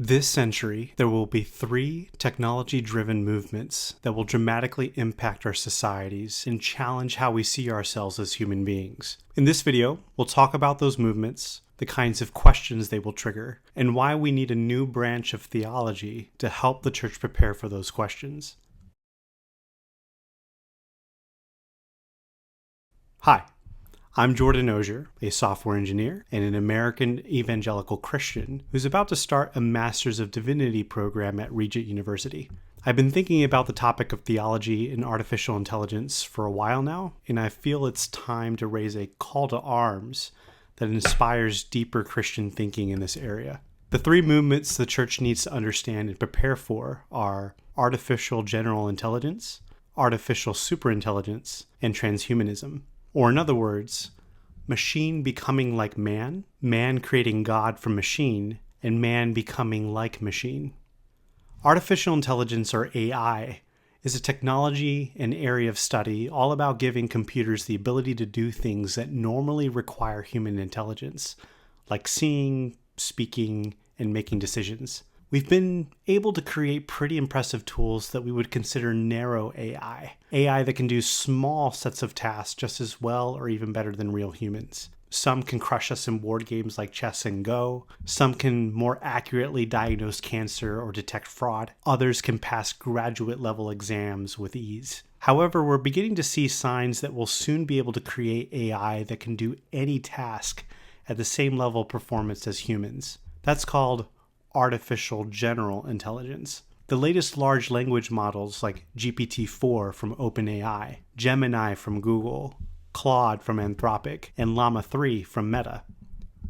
This century, there will be 3 technology-driven movements that will dramatically impact our societies and challenge how we see ourselves as human beings. In this video, we'll talk about those movements, the kinds of questions they will trigger, and why we need a new branch of theology to help the church prepare for those questions. Hi. I'm Jordan Osier, a software engineer and an American evangelical Christian who's about to start a Master's of Divinity program at Regent University. I've been thinking about the topic of theology and artificial intelligence for a while now, and I feel it's time to raise a call to arms that inspires deeper Christian thinking in this area. The 3 movements the church needs to understand and prepare for are artificial general intelligence, artificial superintelligence, and transhumanism. Or in other words, machine becoming like man, man creating God from machine, and man becoming like machine. Artificial intelligence, or AI, is a technology and area of study all about giving computers the ability to do things that normally require human intelligence, like seeing, speaking, and making decisions. We've been able to create pretty impressive tools that we would consider narrow AI. AI that can do small sets of tasks just as well or even better than real humans. Some can crush us in board games like chess and Go. Some can more accurately diagnose cancer or detect fraud. Others can pass graduate level exams with ease. However, we're beginning to see signs that we'll soon be able to create AI that can do any task at the same level of performance as humans. That's called artificial general intelligence. The latest large language models like GPT-4 from OpenAI, Gemini from Google, Claude from Anthropic, and Llama 3 from Meta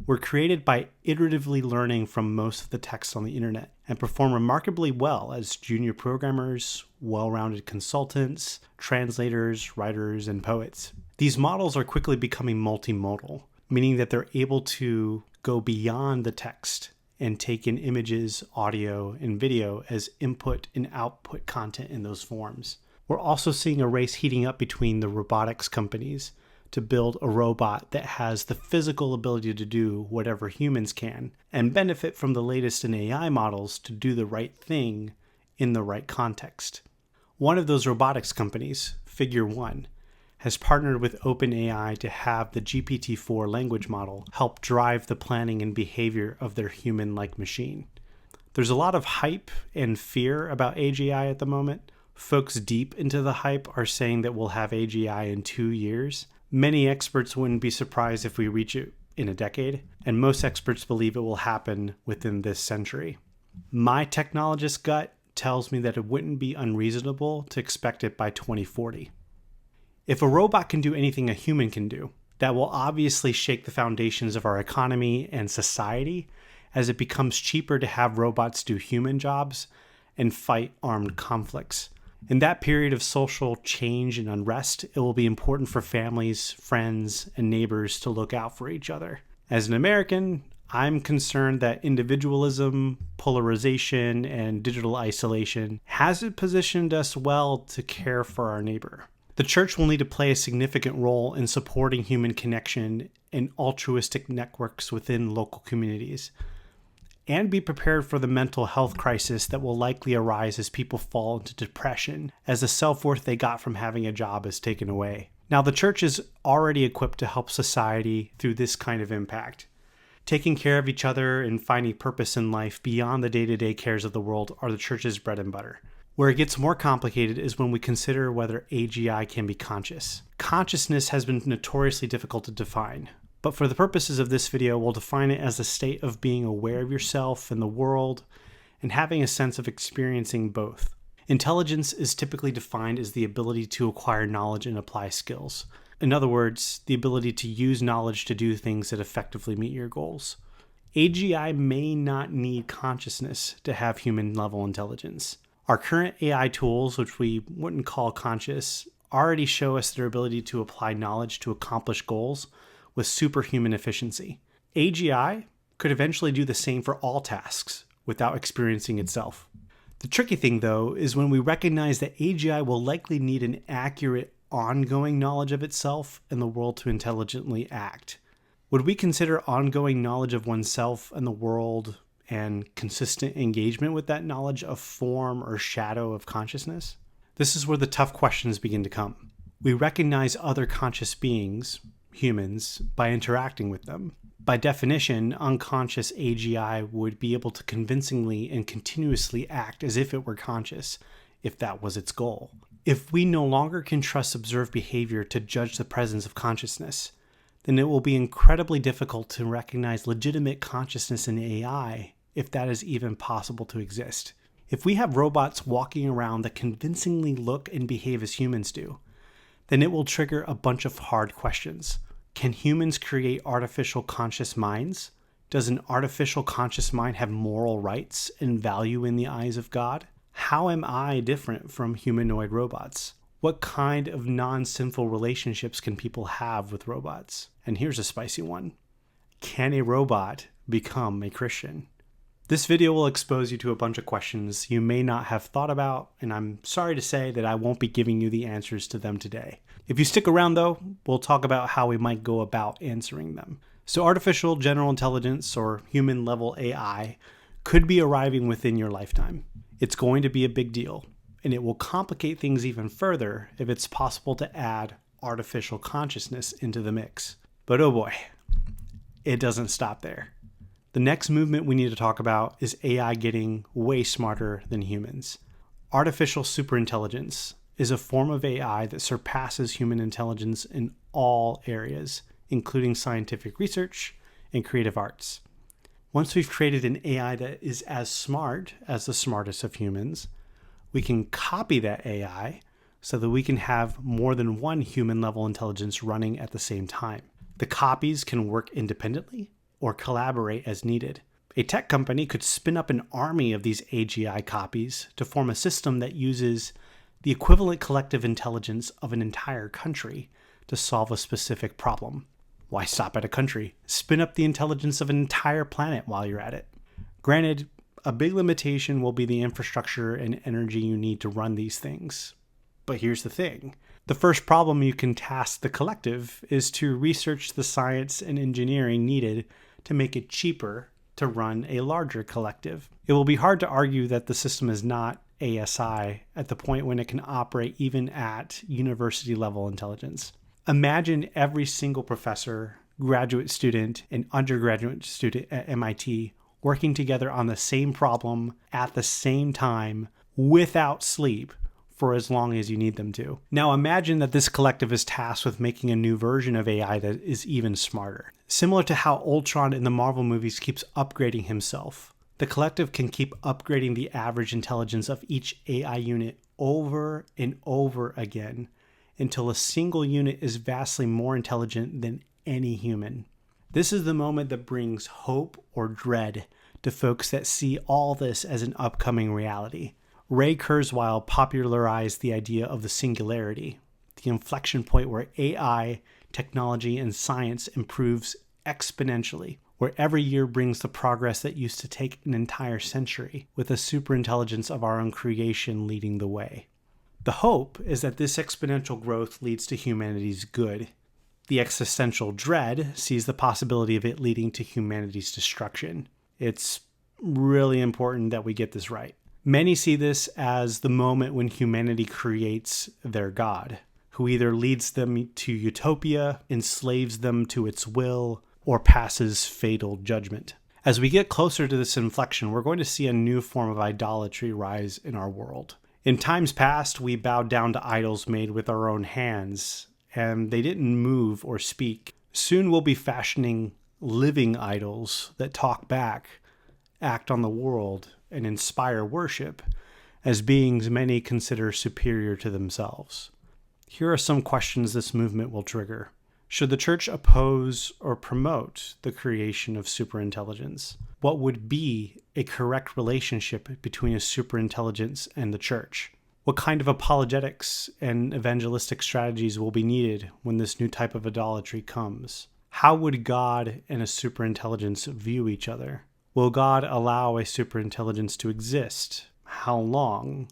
were created by iteratively learning from most of the text on the internet and perform remarkably well as junior programmers, well-rounded consultants, translators, writers, and poets. These models are quickly becoming multimodal, meaning that they're able to go beyond the text and take in images, audio, and video as input and output content in those forms. We're also seeing a race heating up between the robotics companies to build a robot that has the physical ability to do whatever humans can and benefit from the latest in AI models to do the right thing in the right context. One of those robotics companies, Figure One, has partnered with OpenAI to have the GPT-4 language model help drive the planning and behavior of their human-like machine. There's a lot of hype and fear about AGI at the moment. Folks deep into the hype are saying that we'll have AGI in 2 years. Many experts wouldn't be surprised if we reach it in a decade, and most experts believe it will happen within this century. My technologist gut tells me that it wouldn't be unreasonable to expect it by 2040. If a robot can do anything a human can do, that will obviously shake the foundations of our economy and society as it becomes cheaper to have robots do human jobs and fight armed conflicts. In that period of social change and unrest, it will be important for families, friends, and neighbors to look out for each other. As an American, I'm concerned that individualism, polarization, and digital isolation hasn't positioned us well to care for our neighbor. The church will need to play a significant role in supporting human connection and altruistic networks within local communities, and be prepared for the mental health crisis that will likely arise as people fall into depression as the self-worth they got from having a job is taken away. Now, the church is already equipped to help society through this kind of impact. Taking care of each other and finding purpose in life beyond the day-to-day cares of the world are the church's bread and butter. Where it gets more complicated is when we consider whether AGI can be conscious. Consciousness has been notoriously difficult to define, but for the purposes of this video, we'll define it as a state of being aware of yourself and the world and having a sense of experiencing both. Intelligence is typically defined as the ability to acquire knowledge and apply skills. In other words, the ability to use knowledge to do things that effectively meet your goals. AGI may not need consciousness to have human-level intelligence. Our current AI tools, which we wouldn't call conscious, already show us their ability to apply knowledge to accomplish goals with superhuman efficiency. AGI could eventually do the same for all tasks without experiencing itself. The tricky thing, though, is when we recognize that AGI will likely need an accurate, ongoing knowledge of itself and the world to intelligently act. Would we consider ongoing knowledge of oneself and the world and consistent engagement with that knowledge of form or shadow of consciousness? This is where the tough questions begin to come. We recognize other conscious beings, humans, by interacting with them. By definition, unconscious AGI would be able to convincingly and continuously act as if it were conscious, if that was its goal. If we no longer can trust observed behavior to judge the presence of consciousness, then it will be incredibly difficult to recognize legitimate consciousness in AI, if that is even possible to exist. If we have robots walking around that convincingly look and behave as humans do, then it will trigger a bunch of hard questions. Can humans create artificial conscious minds? Does an artificial conscious mind have moral rights and value in the eyes of God? How am I different from humanoid robots? What kind of non-sinful relationships can people have with robots? And here's a spicy one. Can a robot become a Christian? This video will expose you to a bunch of questions you may not have thought about, and I'm sorry to say that I won't be giving you the answers to them today. If you stick around though, we'll talk about how we might go about answering them. So artificial general intelligence, or human level AI, could be arriving within your lifetime. It's going to be a big deal, and it will complicate things even further if it's possible to add artificial consciousness into the mix. But oh boy, it doesn't stop there. The next movement we need to talk about is AI getting way smarter than humans. Artificial superintelligence is a form of AI that surpasses human intelligence in all areas, including scientific research and creative arts. Once we've created an AI that is as smart as the smartest of humans, we can copy that AI so that we can have more than one human-level intelligence running at the same time. The copies can work independently or collaborate as needed. A tech company could spin up an army of these AGI copies to form a system that uses the equivalent collective intelligence of an entire country to solve a specific problem. Why stop at a country? Spin up the intelligence of an entire planet while you're at it. Granted, a big limitation will be the infrastructure and energy you need to run these things. But here's the thing. The first problem you can task the collective is to research the science and engineering needed to make it cheaper to run a larger collective. It will be hard to argue that the system is not ASI at the point when it can operate even at university level intelligence. Imagine every single professor, graduate student, and undergraduate student at MIT working together on the same problem at the same time without sleep for as long as you need them to. Now imagine that this collective is tasked with making a new version of AI that is even smarter. Similar to how Ultron in the Marvel movies keeps upgrading himself, the collective can keep upgrading the average intelligence of each AI unit over and over again until a single unit is vastly more intelligent than any human. This is the moment that brings hope or dread to folks that see all this as an upcoming reality. Ray Kurzweil popularized the idea of the singularity, the inflection point where AI, technology, and science improves exponentially, where every year brings the progress that used to take an entire century, with a superintelligence of our own creation leading the way. The hope is that this exponential growth leads to humanity's good. The existential dread sees the possibility of it leading to humanity's destruction. It's really important that we get this right. Many see this as the moment when humanity creates their God, who either leads them to utopia, enslaves them to its will, or passes fatal judgment. As we get closer to this inflection, we're going to see a new form of idolatry rise in our world. In times past, we bowed down to idols made with our own hands, and they didn't move or speak. Soon we'll be fashioning living idols that talk back, act on the world, and inspire worship as beings many consider superior to themselves. Here are some questions this movement will trigger. Should the church oppose or promote the creation of superintelligence? What would be a correct relationship between a superintelligence and the church? What kind of apologetics and evangelistic strategies will be needed when this new type of idolatry comes? How would God and a superintelligence view each other? Will God allow a superintelligence to exist? How long?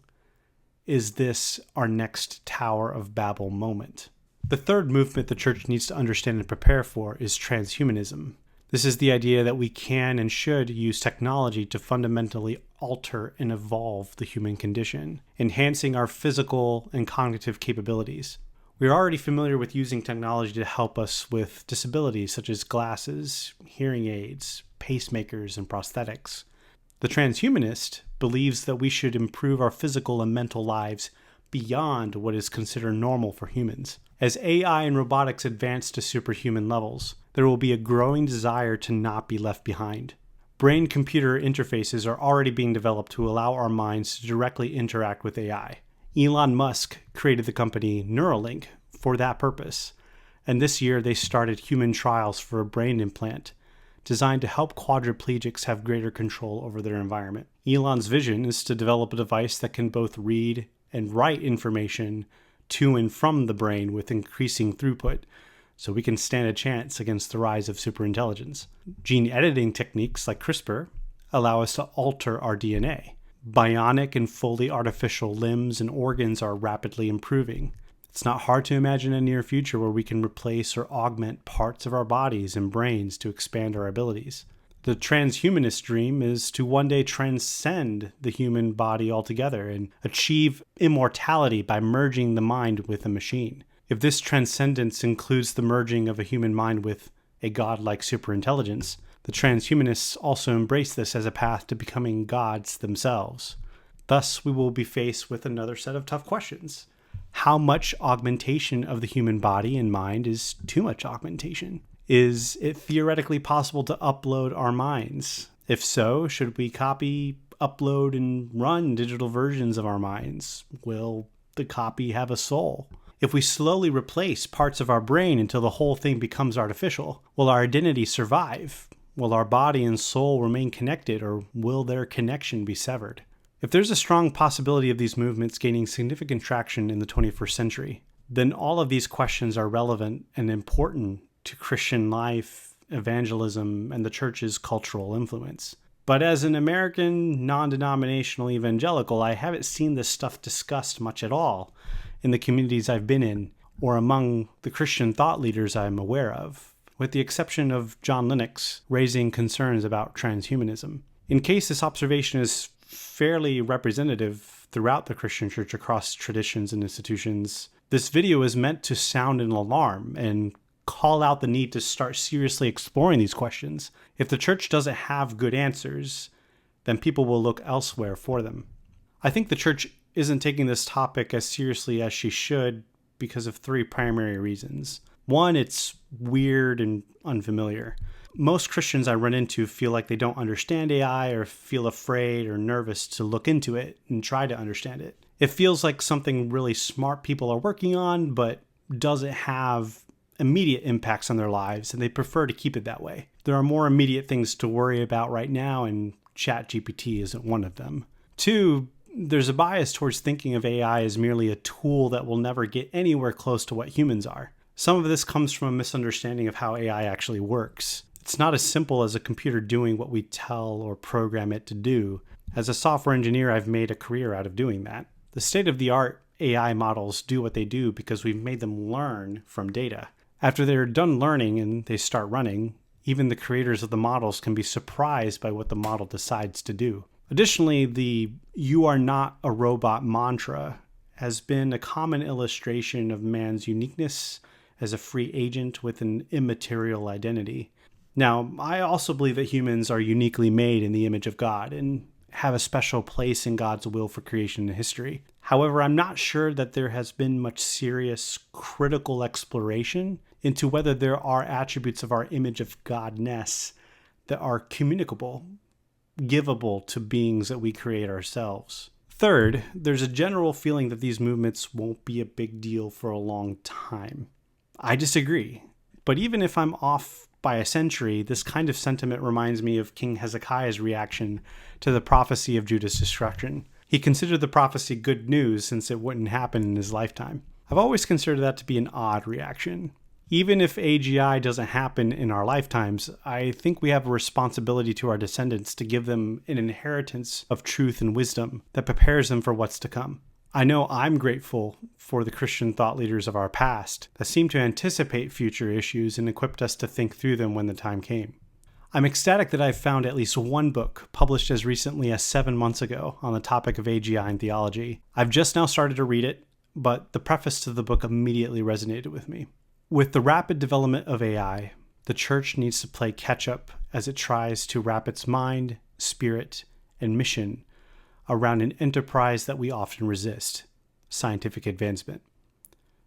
Is this our next Tower of Babel moment? The third movement the church needs to understand and prepare for is transhumanism. This is the idea that we can and should use technology to fundamentally alter and evolve the human condition, enhancing our physical and cognitive capabilities. We are already familiar with using technology to help us with disabilities such as glasses, hearing aids, pacemakers, and prosthetics. The transhumanist believes that we should improve our physical and mental lives beyond what is considered normal for humans. As AI and robotics advance to superhuman levels, there will be a growing desire to not be left behind. Brain-computer interfaces are already being developed to allow our minds to directly interact with AI. Elon Musk created the company Neuralink for that purpose, and this year they started human trials for a brain implant designed to help quadriplegics have greater control over their environment. Elon's vision is to develop a device that can both read and write information to and from the brain with increasing throughput, so we can stand a chance against the rise of superintelligence. Gene editing techniques like CRISPR allow us to alter our DNA. Bionic and fully artificial limbs and organs are rapidly improving. It's not hard to imagine a near future where we can replace or augment parts of our bodies and brains to expand our abilities. The transhumanist dream is to one day transcend the human body altogether and achieve immortality by merging the mind with a machine. If this transcendence includes the merging of a human mind with a godlike superintelligence, the transhumanists also embrace this as a path to becoming gods themselves. Thus, we will be faced with another set of tough questions. How much augmentation of the human body and mind is too much augmentation? Is it theoretically possible to upload our minds? If so, should we copy, upload, and run digital versions of our minds? Will the copy have a soul? If we slowly replace parts of our brain until the whole thing becomes artificial, will our identity survive? Will our body and soul remain connected, or will their connection be severed? If there's a strong possibility of these movements gaining significant traction in the 21st century, then all of these questions are relevant and important to Christian life, evangelism, and the church's cultural influence. But as an American non-denominational evangelical, I haven't seen this stuff discussed much at all in the communities I've been in or among the Christian thought leaders I'm aware of, with the exception of John Lennox raising concerns about transhumanism. In case this observation is fairly representative throughout the Christian church across traditions and institutions, this video is meant to sound an alarm and call out the need to start seriously exploring these questions. If the church doesn't have good answers, then people will look elsewhere for them. I think the church isn't taking this topic as seriously as she should because of three primary reasons. One, it's weird and unfamiliar. Most Christians I run into feel like they don't understand AI or feel afraid or nervous to look into it and try to understand it. It feels like something really smart people are working on, but doesn't have immediate impacts on their lives, and they prefer to keep it that way. There are more immediate things to worry about right now, and ChatGPT isn't one of them. Two, there's a bias towards thinking of AI as merely a tool that will never get anywhere close to what humans are. Some of this comes from a misunderstanding of how AI actually works. It's not as simple as a computer doing what we tell or program it to do. As a software engineer, I've made a career out of doing that. The state-of-the-art AI models do what they do because we've made them learn from data. After they're done learning and they start running, even the creators of the models can be surprised by what the model decides to do. Additionally, the "you are not a robot" mantra has been a common illustration of man's uniqueness as a free agent with an immaterial identity. Now, I also believe that humans are uniquely made in the image of God and have a special place in God's will for creation and history. However, I'm not sure that there has been much serious critical exploration into whether there are attributes of our image of Godness that are communicable, givable to beings that we create ourselves. Third, there's a general feeling that these movements won't be a big deal for a long time. I disagree. But even if I'm off by a century, this kind of sentiment reminds me of King Hezekiah's reaction to the prophecy of Judah's destruction. He considered the prophecy good news since it wouldn't happen in his lifetime. I've always considered that to be an odd reaction. Even if AGI doesn't happen in our lifetimes, I think we have a responsibility to our descendants to give them an inheritance of truth and wisdom that prepares them for what's to come. I know I'm grateful for the Christian thought leaders of our past that seemed to anticipate future issues and equipped us to think through them when the time came. I'm ecstatic that I've found at least one book published as recently as 7 months ago on the topic of AGI and theology. I've just now started to read it, but the preface to the book immediately resonated with me. With the rapid development of AI, the church needs to play catch-up as it tries to wrap its mind, spirit, and mission around an enterprise that we often resist: scientific advancement.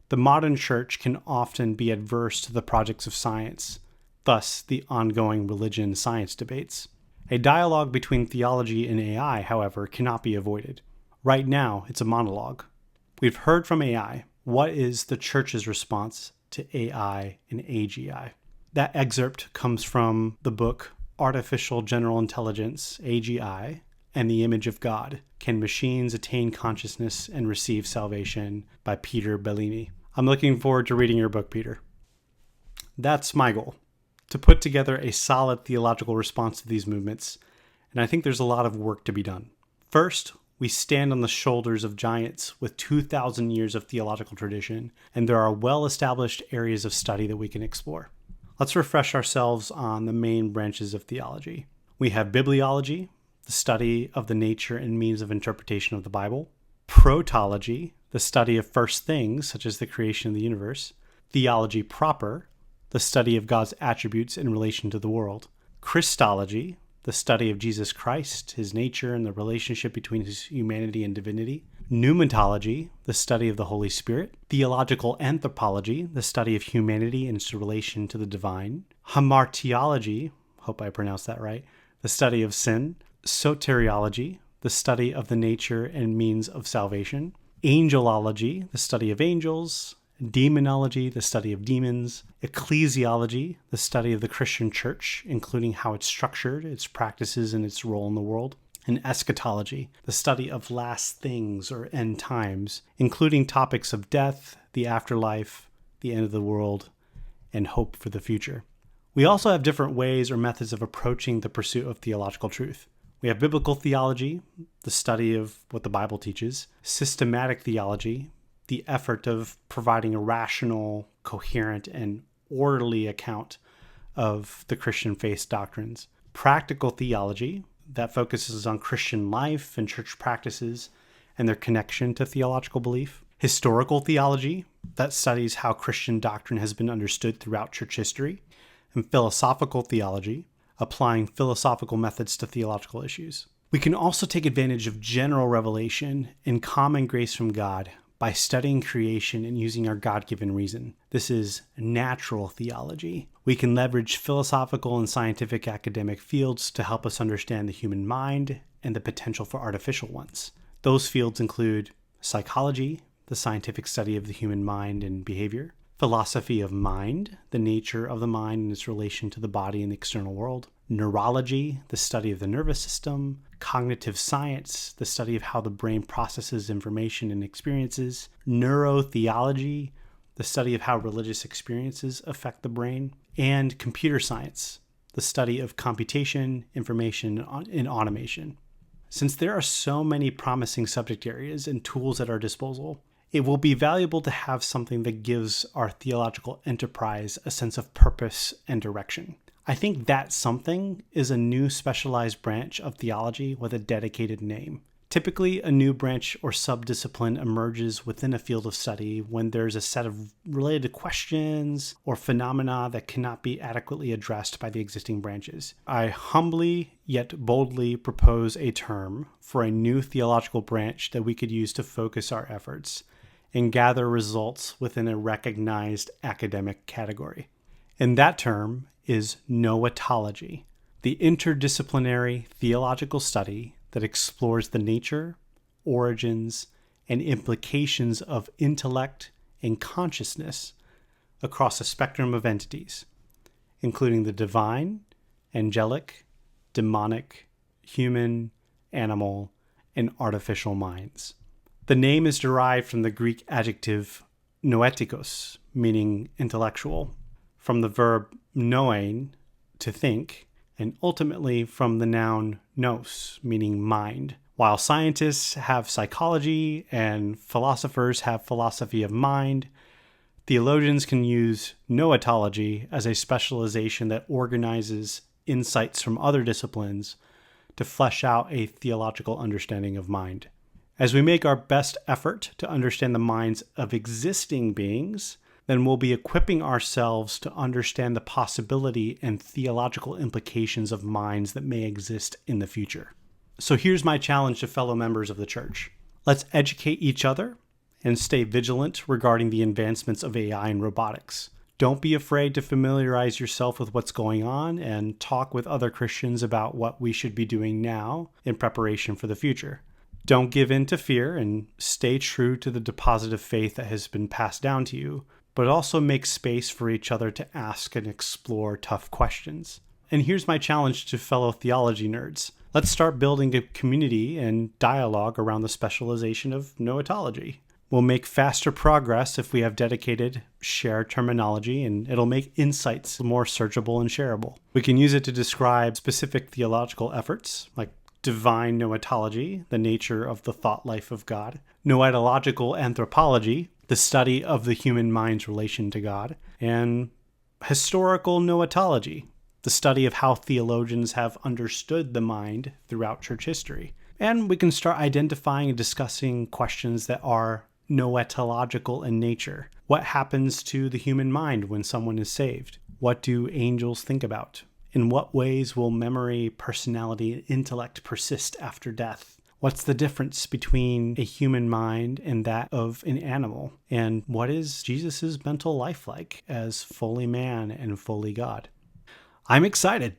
The modern church can often be adverse to the projects of science, thus the ongoing religion-science debates. A dialogue between theology and AI, however, cannot be avoided. Right now, it's a monologue. We've heard from AI. What is the church's response to AI and AGI? That excerpt comes from the book Artificial General Intelligence, AGI, and the Image of God: Can Machines Attain Consciousness and Receive Salvation by Peter Bellini. I'm looking forward to reading your book, Peter. That's my goal, to put together a solid theological response to these movements, and I think there's a lot of work to be done. First, we stand on the shoulders of giants with 2,000 years of theological tradition, and there are well-established areas of study that we can explore. Let's refresh ourselves on the main branches of theology. We have bibliology, the study of the nature and means of interpretation of the Bible; protology, the study of first things, such as the creation of the universe; theology proper, the study of God's attributes in relation to the world; Christology, the study of Jesus Christ, his nature, and the relationship between his humanity and divinity; Pneumatology, the study of the Holy Spirit; theological anthropology, the study of humanity and its relation to the divine; hamartiology, hope I pronounced that right, the study of sin; soteriology, the study of the nature and means of salvation; angelology, the study of angels; demonology, the study of demons; ecclesiology, the study of the Christian church, including how it's structured, its practices, and its role in the world; and eschatology, the study of last things or end times, including topics of death, the afterlife, the end of the world, and hope for the future. We also have different ways or methods of approaching the pursuit of theological truth. We have biblical theology, the study of what the Bible teaches; systematic theology, the effort of providing a rational, coherent, and orderly account of the Christian faith's doctrines; practical theology, that focuses on Christian life and church practices and their connection to theological belief; historical theology, that studies how Christian doctrine has been understood throughout church history; and philosophical theology, applying philosophical methods to theological issues. We can also take advantage of general revelation and common grace from God by studying creation and using our God-given reason. This is natural theology. We can leverage philosophical and scientific academic fields to help us understand the human mind and the potential for artificial ones. Those fields include psychology, the scientific study of the human mind and behavior; philosophy of mind, the nature of the mind and its relation to the body and the external world; neurology, the study of the nervous system; cognitive science, the study of how the brain processes information and experiences; neurotheology, the study of how religious experiences affect the brain; and computer science, the study of computation, information, and automation. Since there are so many promising subject areas and tools at our disposal, it will be valuable to have something that gives our theological enterprise a sense of purpose and direction. I think that something is a new specialized branch of theology with a dedicated name. Typically, a new branch or subdiscipline emerges within a field of study when there's a set of related questions or phenomena that cannot be adequately addressed by the existing branches. I humbly yet boldly propose a term for a new theological branch that we could use to focus our efforts and gather results within a recognized academic category. And that term is Noetology, the interdisciplinary theological study that explores the nature, origins, and implications of intellect and consciousness across a spectrum of entities, including the divine, angelic, demonic, human, animal, and artificial minds. The name is derived from the Greek adjective noetikos, meaning intellectual, from the verb noein, to think, and ultimately from the noun nous, meaning mind. While scientists have psychology and philosophers have philosophy of mind, theologians can use noetology as a specialization that organizes insights from other disciplines to flesh out a theological understanding of mind. As we make our best effort to understand the minds of existing beings, then we'll be equipping ourselves to understand the possibility and theological implications of minds that may exist in the future. So here's my challenge to fellow members of the church. Let's educate each other and stay vigilant regarding the advancements of AI and robotics. Don't be afraid to familiarize yourself with what's going on and talk with other Christians about what we should be doing now in preparation for the future. Don't give in to fear and stay true to the deposit of faith that has been passed down to you, but also make space for each other to ask and explore tough questions. And here's my challenge to fellow theology nerds. Let's start building a community and dialogue around the specialization of Noetology. We'll make faster progress if we have dedicated, shared terminology, and it'll make insights more searchable and shareable. We can use it to describe specific theological efforts, like divine noetology, the nature of the thought life of God, noetological anthropology, the study of the human mind's relation to God, and historical noetology, the study of how theologians have understood the mind throughout church history. And we can start identifying and discussing questions that are noetological in nature. What happens to the human mind when someone is saved? What do angels think about? In what ways will memory, personality, and intellect persist after death? What's the difference between a human mind and that of an animal? And what is Jesus' mental life like as fully man and fully God? I'm excited.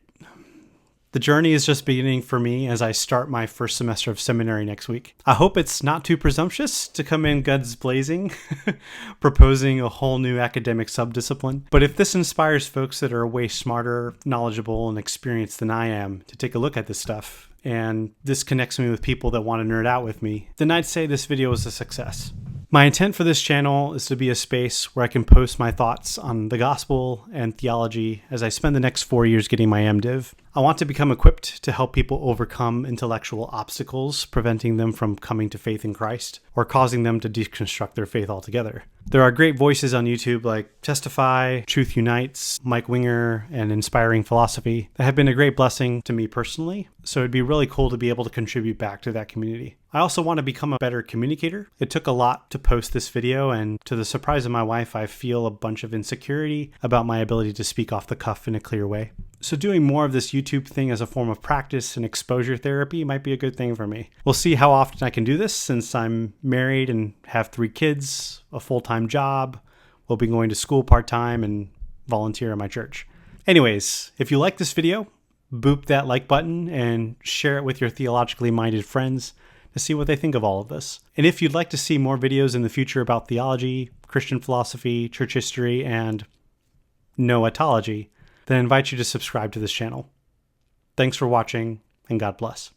The journey is just beginning for me as I start my first semester of seminary next week. I hope it's not too presumptuous to come in guns blazing, proposing a whole new academic subdiscipline. But if this inspires folks that are way smarter, knowledgeable, and experienced than I am to take a look at this stuff, and this connects me with people that want to nerd out with me, then I'd say this video is a success. My intent for this channel is to be a space where I can post my thoughts on the gospel and theology as I spend the next 4 years getting my MDiv. I want to become equipped to help people overcome intellectual obstacles, preventing them from coming to faith in Christ or causing them to deconstruct their faith altogether. There are great voices on YouTube like Testify, Truth Unites, Mike Winger, and Inspiring Philosophy that have been a great blessing to me personally, so it'd be really cool to be able to contribute back to that community. I also want to become a better communicator. It took a lot to post this video, and to the surprise of my wife, I feel a bunch of insecurity about my ability to speak off the cuff in a clear way. So doing more of this YouTube thing as a form of practice and exposure therapy might be a good thing for me. We'll see how often I can do this since I'm married and have 3 kids, a full-time job, will be going to school part-time, and volunteer at my church. Anyways, if you like this video, boop that like button and share it with your theologically minded friends to see what they think of all of this. And if you'd like to see more videos in the future about theology, Christian philosophy, church history, and noetology, then I invite you to subscribe to this channel. Thanks for watching, and God bless.